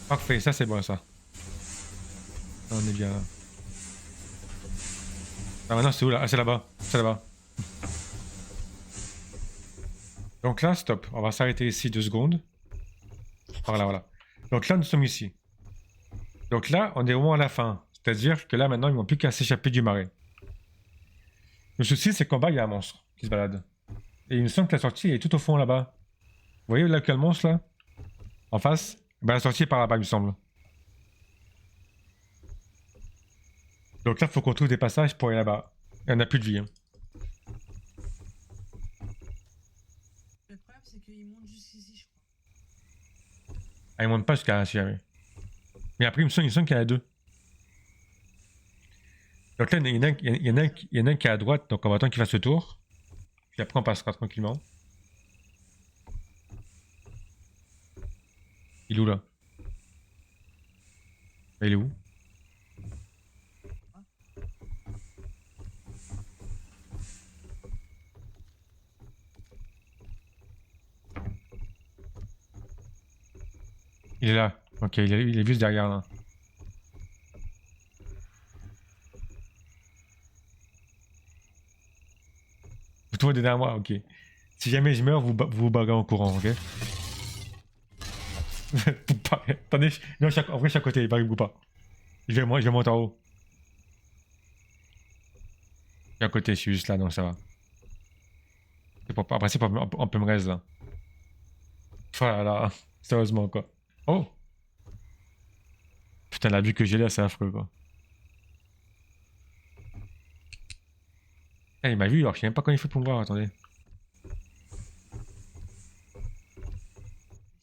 Speaker 1: Parfait, ça c'est bon ça. On est bien là. Ah maintenant c'est où là? Ah c'est là-bas. C'est là-bas. Donc là, stop. On va s'arrêter ici 2 secondes. Voilà, voilà. Donc là, nous sommes ici. Donc là, on est au moins à la fin. C'est-à-dire que là, maintenant, ils n'ont plus qu'à s'échapper du marais. Le souci, c'est qu'en bas, il y a un monstre qui se balade. Et il me semble que la sortie est tout au fond là-bas. Vous voyez là quel monstre là? En face? Ben, la sortie est par là-bas, il me semble. Donc là, il faut qu'on trouve des passages pour aller là-bas. Et on n'a plus de vie. Hein.
Speaker 2: Le problème, c'est qu'il monte jusqu'ici, je crois.
Speaker 1: Ah, il monte pas jusqu'à là, si jamais. Mais après, il me semble qu'il y en a 2. Donc là, il y en a un qui est à droite, donc on va attendre qu'il fasse le tour. Puis après, on passera tranquillement. Il est où là? Il est où? Il est là. Ok, il est juste derrière là. Vous tournez derrière moi, ok. Si jamais je meurs, vous bagarrez en courant, ok. Attendez, non, en vrai, je suis à côté, barrez-vous pas. Je vais monter en haut. Je suis à côté, je suis juste là, donc ça va. Après, c'est pas un peu me reste là. Voilà, sérieusement quoi. Oh! Putain, la vue que j'ai là, c'est affreux quoi. Ah, il m'a vu alors je sais même pas comment il fait pour me voir, attendez.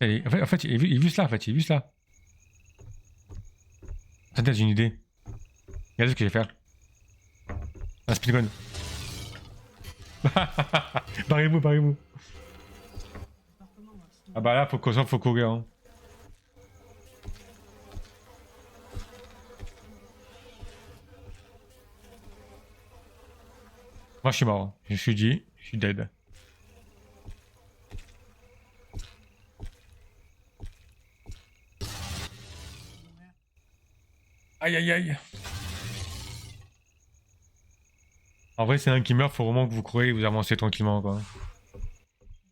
Speaker 1: En fait, il est juste là, en fait, il est juste là. Attendez, j'ai une idée. Regardez ce que je vais faire. Un speedrun. Barrez-vous, barrez-vous.
Speaker 2: Appartement, moi, sinon-
Speaker 1: Ah bah là, faut courir. Hein. Moi, je suis mort. Hein. Je suis dit, je suis dead. Aïe, aïe, aïe. En vrai, c'est un qui meurt, faut vraiment que vous courez et vous avancez tranquillement, quoi.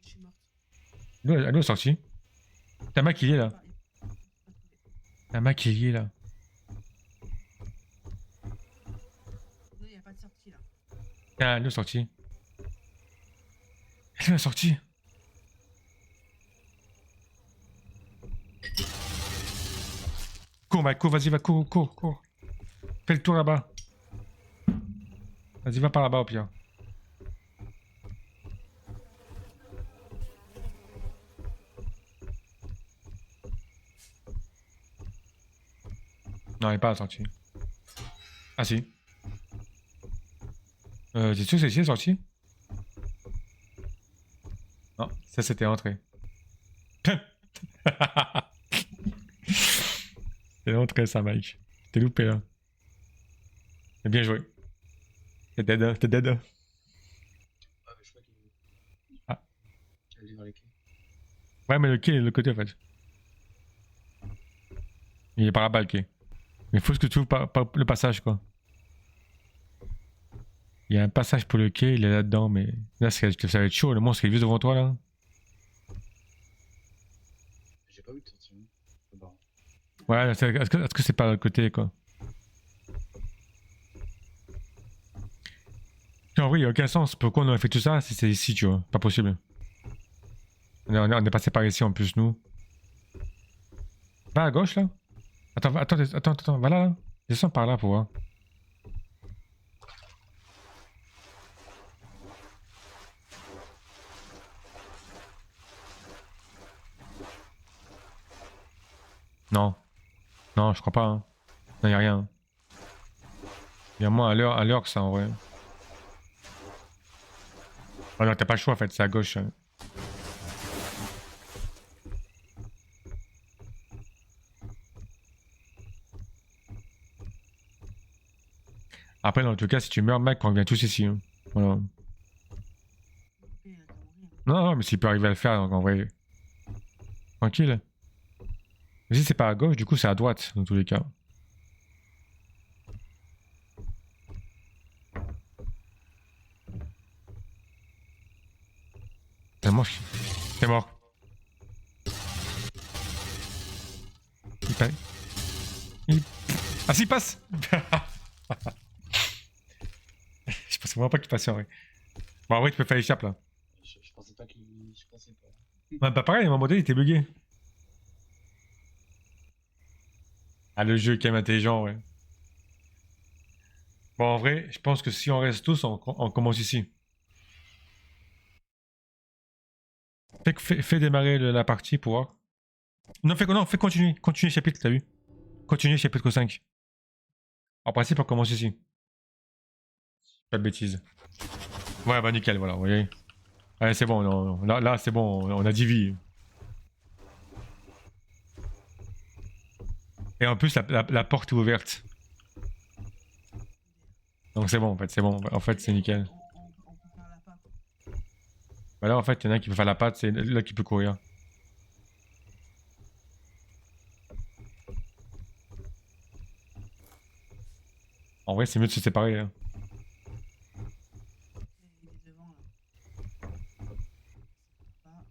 Speaker 2: Je suis morte.
Speaker 1: Elle est sortie. T'as Mac, il est là.
Speaker 2: Pas- pas trouvé.
Speaker 1: T'as Mac, il est là.
Speaker 2: Non, il n'y a pas de sortie là.
Speaker 1: Ah, elle est sortie. Elle est sortie. Cours, Mac, cours, vas-y, va, cours, cours, cours. Fais le tour là-bas. Vas-y, va par là-bas au pire. Non, elle est pas sortie. Ah si. T'es sûr que c'est ici, sorti? Non, ça c'était entré. C'est l'entrée ça, Mike. T'es loupé là. Mais bien joué. T'es dead, hein, t'es dead.
Speaker 3: Ah, mais je crois qu'il
Speaker 1: Ah.
Speaker 3: est vers les quais.
Speaker 1: Ouais, mais le quai est de l'autre côté en fait. Il est par là-bas le quai. Mais faut que tu ouvres le passage quoi. Il y a un passage pour le quai, il est là-dedans, mais là ça va être chaud, le monstre il est juste devant toi là.
Speaker 3: J'ai pas vu de sortie. Hein. C'est marrant.
Speaker 1: Ouais, est-ce que c'est pas de l'autre côté quoi? En vrai, il n'y a aucun sens. Pourquoi on aurait fait tout ça si c'est ici, tu vois? Pas possible. On est passé par ici en plus, nous. Va à gauche là. Attends, va là, là. Descends par là pour voir. Non. Non, je crois pas. Hein. Non, y a rien. Il y a moins à l'heure que ça en vrai. Ah non, t'as pas le choix en fait, c'est à gauche. Après, dans tout cas, si tu meurs, mec, on revient tous ici. Hein. Voilà.
Speaker 2: Ok, t'as mourir.
Speaker 1: Non, mais s'il peut arriver à le faire, donc en vrai. Tranquille. Mais si c'est pas à gauche, du coup, c'est à droite, dans tous les cas. T'es mort. T'es mort. Il passe. Ah, si, il passe. Je pensais vraiment pas qu'il passait en vrai. Bon, en vrai, tu peux faire l'échappe là.
Speaker 3: Je pensais pas qu'il. Je pensais pas.
Speaker 1: Ouais, bah pareil, à un moment donné, il était bugué. Ah, le jeu est quand même intelligent, ouais. Bon, en vrai, je pense que si on reste tous, on commence ici. Fais démarrer la partie pour voir. Non, fais continuer. Continuer chapitre, t'as vu? Continuer chapitre 5. En principe, on commence ici. Pas de bêtises. Ouais, bah nickel, voilà, vous voyez. Allez, c'est bon, là c'est bon, on a 10 vies. Et en plus, la porte est ouverte. Donc c'est bon, en fait, c'est bon. En fait, c'est nickel.
Speaker 2: On peut faire la patte.
Speaker 1: Bah là, en fait, il y en a un qui peut faire la patte, c'est l'autre qui peut courir. En vrai, c'est mieux de se séparer. Hein.
Speaker 2: Il est devant là. Pas.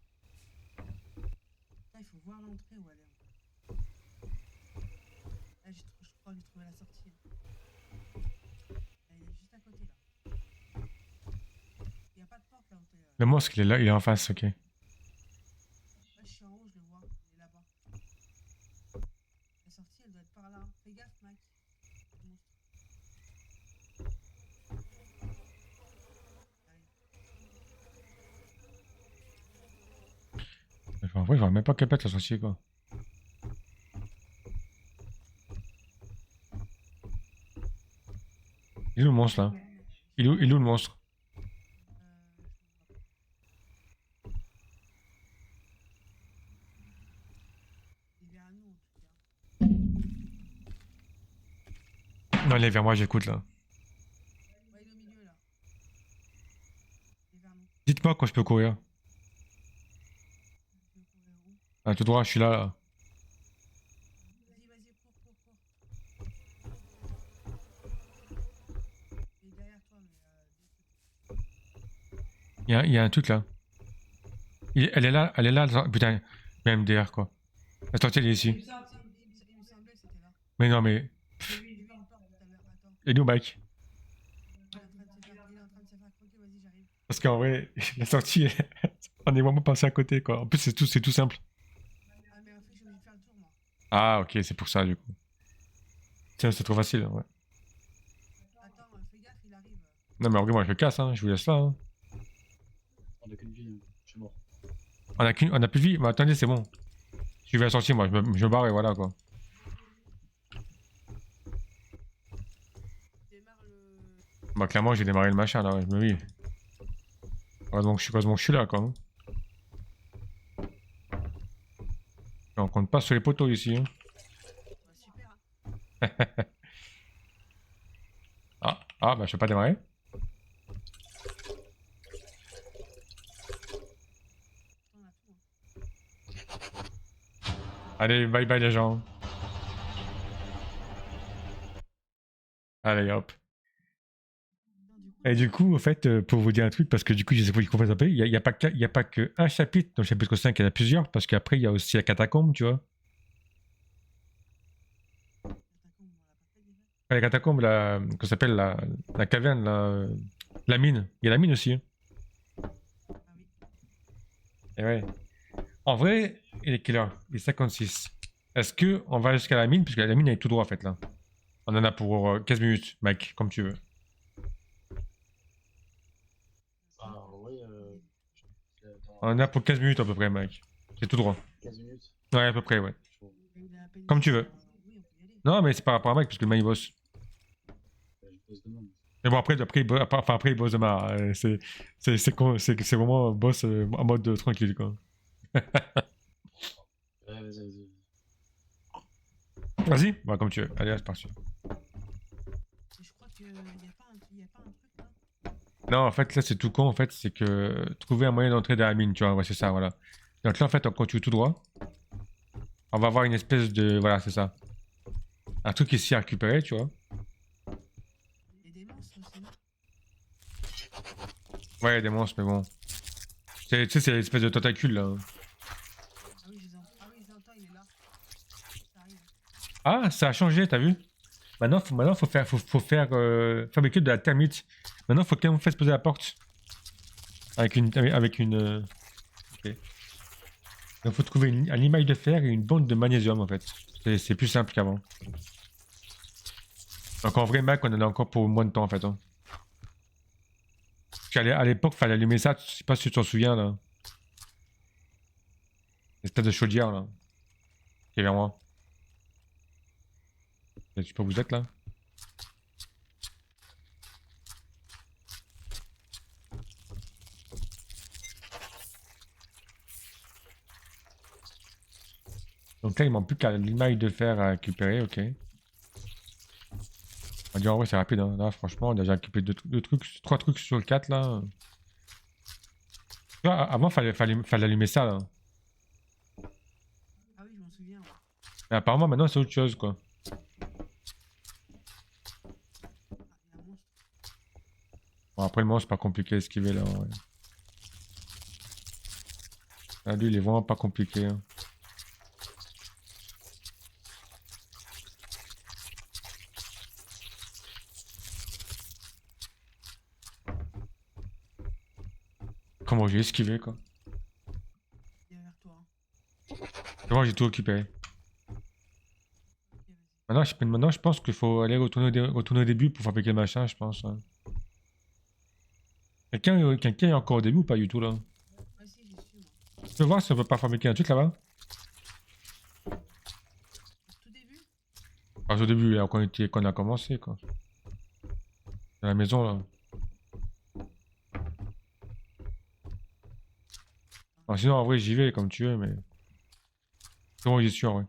Speaker 2: Là, il faut voir l'entrée où elle est. Là, je crois que j'ai trouvé la sortie. Elle est juste à côté là. Il n'y a pas de porte là où t'es.
Speaker 1: Le monstre, il est là, il est en face, ok.
Speaker 2: Là, je suis en haut, je le vois. Il est là-bas. La sortie, elle doit être par là. Fais gaffe, Mike. Le monstre. Allez.
Speaker 1: En vrai, je vois même pas qu'elle pète la sorcier, quoi. Il est où le monstre, là? Il est où le monstre?
Speaker 2: Il est vers nous en tout cas.
Speaker 1: Non, il est vers moi, j'écoute, là.
Speaker 2: Ouais, il est au milieu là. Il est vers nous.
Speaker 1: Dites-moi quand je peux courir.
Speaker 2: Tu veux courir où?
Speaker 1: Ah, tout droit, je suis là, là.
Speaker 2: Vas-y, vas-y, cours, cours, cours. Il est derrière toi, mais
Speaker 1: Il y a un truc, là. Elle est là, là. Putain, même MDR, quoi. La sortie, elle est ici.
Speaker 2: il me semblait que c'était là.
Speaker 1: Mais non, mais...
Speaker 2: J'ai vu une porte tout à l'heure. Attends.
Speaker 1: Et nous, Mike?
Speaker 2: Il est en train de se faire. Il est en train de se faire croquer. Vas-y, j'arrive.
Speaker 1: Parce qu'en vrai, la sortie, on est vraiment passé à côté, quoi. En plus, c'est tout simple.
Speaker 2: Ah, mais en fait, je suis obligé de faire le tour, moi.
Speaker 1: Ah, ok, c'est pour ça, du coup. Tiens, c'est trop facile, ouais.
Speaker 2: Attends, fais gaffe, il arrive.
Speaker 1: Non, mais en vrai, moi, je le casse, hein. Je vous laisse là, hein.
Speaker 3: On a qu'une vie, hein. Je suis mort.
Speaker 1: On a plus de vie. Mais attendez, c'est bon. Je vais la sortie, moi. Je me barre et voilà, quoi.
Speaker 2: Démarre le.
Speaker 1: Bah, clairement, j'ai démarré le machin, là. Ouais, mais oui. Heureusement que je suis là, quoi. Hein. Et on compte pas sur les poteaux, ici, hein.
Speaker 2: Ouais, super. Hein.
Speaker 1: Bah, je peux pas démarrer.
Speaker 2: On a tout. Hein.
Speaker 1: Allez, bye bye, les gens. Allez, hop.
Speaker 2: Non, du coup,
Speaker 1: Et du coup, en fait, pour vous dire un truc, parce que du coup, je sais pas si vous comprenez un peu, il y a pas que un chapitre, dans le chapitre 5, il y en a plusieurs, parce qu'après, il y a aussi la catacombe, tu vois.
Speaker 2: on l'a pas fait déjà.
Speaker 1: La catacombe, qu'on s'appelle la caverne, la mine. Il y a la mine aussi. Hein.
Speaker 2: Ah oui.
Speaker 1: Et ouais. En vrai, il est quelle heure? Il est 56. Est-ce que on va jusqu'à la mine? Puisque la mine elle est tout droit, en fait, là. On en a pour 15 minutes, mec, comme tu veux.
Speaker 3: Ah, ouais,
Speaker 1: On en a pour 15 minutes, à peu près, mec. C'est tout droit.
Speaker 3: 15 minutes.
Speaker 1: Ouais, à peu près, ouais.
Speaker 3: Je
Speaker 2: Il est à peine
Speaker 1: Comme tu
Speaker 2: ici,
Speaker 1: veux.
Speaker 2: Oui, on peut y aller.
Speaker 1: Non, mais c'est par rapport à mec, parce que le mec, il bosse.
Speaker 3: pose demain.
Speaker 1: Mais bon, après, il bosse demain. C'est vraiment boss en mode tranquille, quoi.
Speaker 3: Ouais, vas-y.
Speaker 1: Vas-y, bah, comme tu veux. Allez, c'est parti.
Speaker 2: Et je crois qu'il n'y a pas un truc là.
Speaker 1: Non, en fait, là, c'est tout con, en fait, c'est que trouver un moyen d'entrer dans la mine, tu vois, ouais, c'est ça, voilà. Donc là, en fait, on continue tout droit. On va avoir une espèce de... Voilà, c'est ça. Un truc ici à récupérer, tu vois.
Speaker 2: Et des monstres aussi. Non.
Speaker 1: Ouais, des monstres, mais bon. Tu sais, c'est l'espèce de tentacule, là.
Speaker 2: Ah oui, je les entends. Ah oui, je les entends, il est là. Ça arrive.
Speaker 1: Ah, ça a changé, t'as vu? Maintenant, faut faire fabriquer de la thermite. Maintenant, faut quand même faire se poser la porte. Avec une... Ok. Donc, faut trouver un image de fer et une bande de magnésium, en fait. C'est plus simple qu'avant. Donc, en vrai, Mac, on en a encore pour moins de temps, en fait. Hein. Parce qu'à l'époque, fallait allumer ça, je sais pas si tu t'en souviens, là. L'espèce de chaudière, là. Qui est vers moi. Et tu peux vous être, là? Donc là, il manque plus qu'à l'image de fer à récupérer, ok. On va dire en vrai, c'est rapide, hein. Là, franchement, on a déjà récupéré 3 trucs sur le 4, là. Tu vois, avant, fallait allumer ça, là.
Speaker 2: Ah oui, je m'en souviens. Ouais.
Speaker 1: Mais apparemment, maintenant, c'est autre chose, quoi. Bon, après, le moment, c'est pas compliqué à esquiver là. Ouais. Ah, lui, il est vraiment pas compliqué. Hein. Comment j'ai esquivé quoi.
Speaker 2: Il est vers toi.
Speaker 1: C'est bon, j'ai tout occupé.
Speaker 2: Ok, vas-y.
Speaker 1: Maintenant, je pense qu'il faut aller retourner au début pour fabriquer le machin, je pense. Ouais. Quelqu'un est encore au début ou pas du tout là?
Speaker 2: Ouais, si, j'y suis, moi.
Speaker 1: Tu peux voir si on peut pas fabriquer un truc là-bas?
Speaker 2: Au tout début?
Speaker 1: Enfin, au début, là, quand on a commencé quoi. Dans la maison là. Enfin, sinon, en vrai, j'y vais comme tu veux, mais. C'est bon, j'y suis en vrai.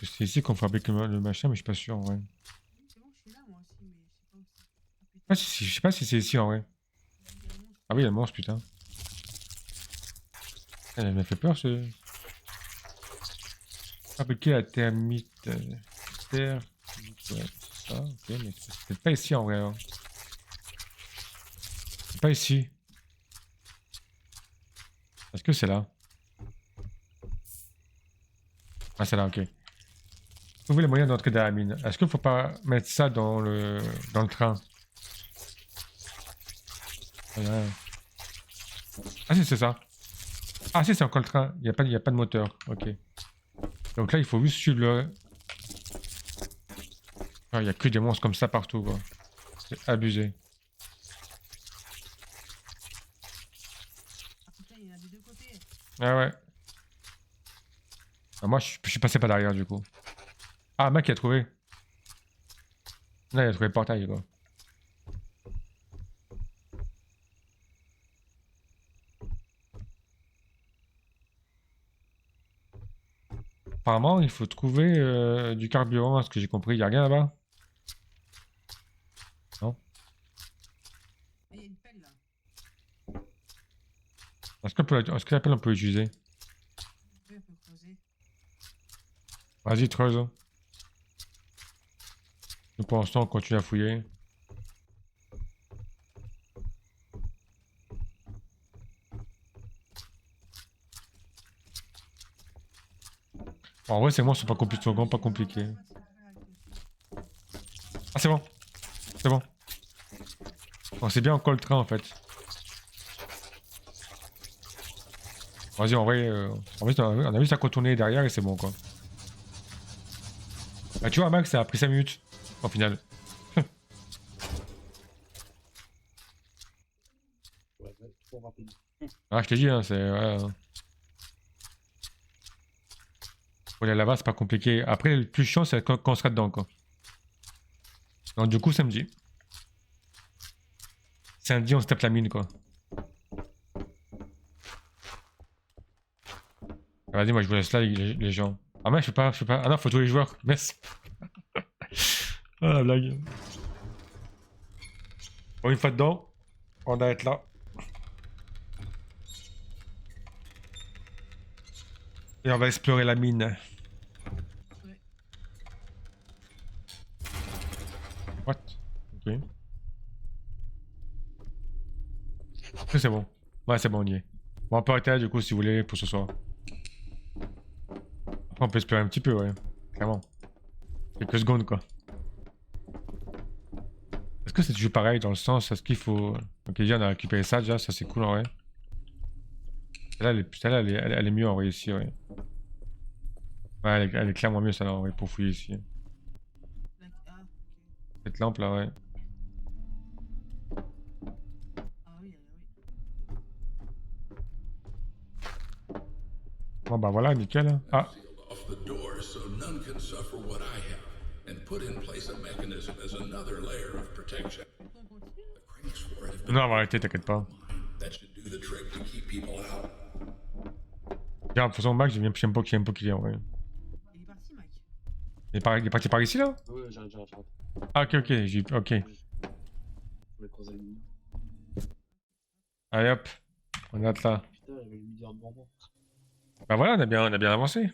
Speaker 1: C'est ici qu'on fabrique le machin, mais je suis pas sûr en vrai.
Speaker 2: Oui, c'est bon, je suis là, moi aussi, mais je sais pas où c'est. Ah, putain,
Speaker 1: Je sais pas si c'est ici en vrai.
Speaker 2: il y a le monstre.
Speaker 1: Ah oui, il y a le monstre, putain. Elle m'a fait peur ce. Fabriquer la thermite. Terre. Ouais, c'est ça, ok, mais c'est peut-être pas ici en vrai. Hein. C'est pas ici. Est-ce que c'est là? Ah, c'est là, ok. Trouver les moyens d'entrer dans la mine. Est-ce qu'il faut pas mettre ça dans le train? Voilà. Ah si, c'est ça. Ah si, c'est encore le train. Il y a pas de moteur. Ok. Donc là, il faut juste suivre le... Ah, il y a que des monstres comme ça partout, quoi. C'est abusé.
Speaker 2: Ah putain, il y en a des deux côtés.
Speaker 1: Ah ouais. Ah, moi, je suis passé par derrière, du coup. Ah, mec, il a trouvé. Là, il a trouvé le portail, quoi. Apparemment, il faut trouver du carburant, à ce que j'ai compris. Il y a rien là-bas? Non?
Speaker 2: Ah, il y a une pelle là.
Speaker 1: Est-ce que la pelle, on peut l'utiliser?
Speaker 2: Oui, on peut creuser.
Speaker 1: Vas-y, creuse. Nous, pour l'instant, on continue à fouiller. Bon, en vrai, ces monstres sont vraiment pas compliqués. Ah, c'est bon. C'est bon. Bon, c'est bien encore le train, en fait. Vas-y, en vrai, on a juste à contourner derrière et c'est bon, quoi. Bah, tu vois, Max, ça a pris 5 minutes, au final.
Speaker 3: Ouais, ouais, trop rapide.
Speaker 1: Ah, je t'ai dit, hein, c'est... Ouais, hein. Pour aller là-bas, c'est pas compliqué. Après, le plus chiant, c'est quand on sera dedans, quoi. Donc, du coup, samedi. Samedi, on se tape la mine, quoi. Ah, vas-y, moi, je vous laisse là, les gens. Ah, mais je peux pas... Ah non, faut tous les joueurs. Merci. Ah, la blague. Bon, une fois dedans, on va être là. Et on va explorer la mine.
Speaker 2: Ouais.
Speaker 1: What? Ok. Ok, c'est bon. Ouais, c'est bon, on y est. Bon, on peut arrêter là, du coup, si vous voulez, pour ce soir. Après, on peut espérer un petit peu, ouais. Clairement. Quelques secondes, quoi. Est-ce que c'est toujours pareil dans le sens, est-ce qu'il faut... Ok, déjà, on a récupéré ça, déjà, ça c'est cool, en vrai. Celle-là, elle est mieux, en vrai, ici, ouais. Ouais, elle est clairement mieux, celle-là, en vrai, pour fouiller ici.
Speaker 2: Ah, ok.
Speaker 1: Cette lampe, là, ouais.
Speaker 2: Ah oui, oui.
Speaker 1: Bon, bah voilà, nickel. Ah,
Speaker 4: Off the door so none can suffer what I have, and put in place a mechanism as another layer of protection.
Speaker 2: On continue?
Speaker 4: The cranks for it have been
Speaker 1: non, on va arrêter, t'inquiète pas.
Speaker 4: that should do the trick to keep people out.
Speaker 1: Tiens, de toute façon, Max, j'aime pas qu'il est, en vrai.
Speaker 2: Il est parti, Mike.
Speaker 1: Il est parti par ici, là?
Speaker 3: Ouais, j'arrête.
Speaker 1: Ah, ok, ok, ok.
Speaker 3: Je voulais creuser le mur.
Speaker 1: Allez, hop. On est là.
Speaker 3: Putain, j'avais le milliard devant moi.
Speaker 1: Bah voilà, on a bien avancé.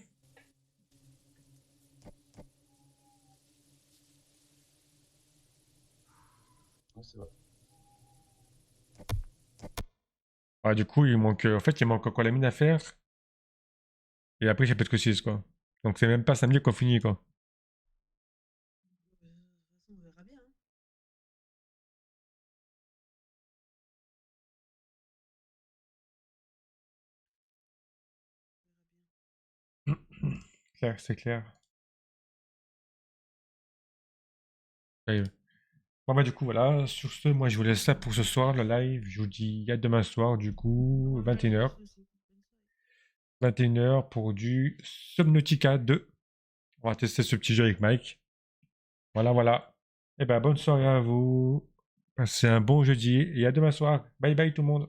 Speaker 3: Ouais, c'est vrai.
Speaker 1: Ah, du coup, il manque, en fait, il manque encore la mine à faire. Et après, j'ai plus que 6, quoi. Donc, c'est même pas samedi qu'on finit, quoi.
Speaker 2: De toute façon, on verra bien. Hein. On verra bien.
Speaker 1: Clair, c'est clair. Allez. Bon, bah, du coup, voilà. Sur ce, moi, je vous laisse ça pour ce soir, le live. Je vous dis à demain soir, du coup,
Speaker 2: Ouais,
Speaker 1: 21h.
Speaker 2: je sais. Bonne soirée.
Speaker 1: 21h pour du Subnautica 2. On va tester ce petit jeu avec Mike. Voilà, voilà. Et ben, bonne soirée à vous. Passez un bon jeudi et à demain soir. Bye bye tout le monde.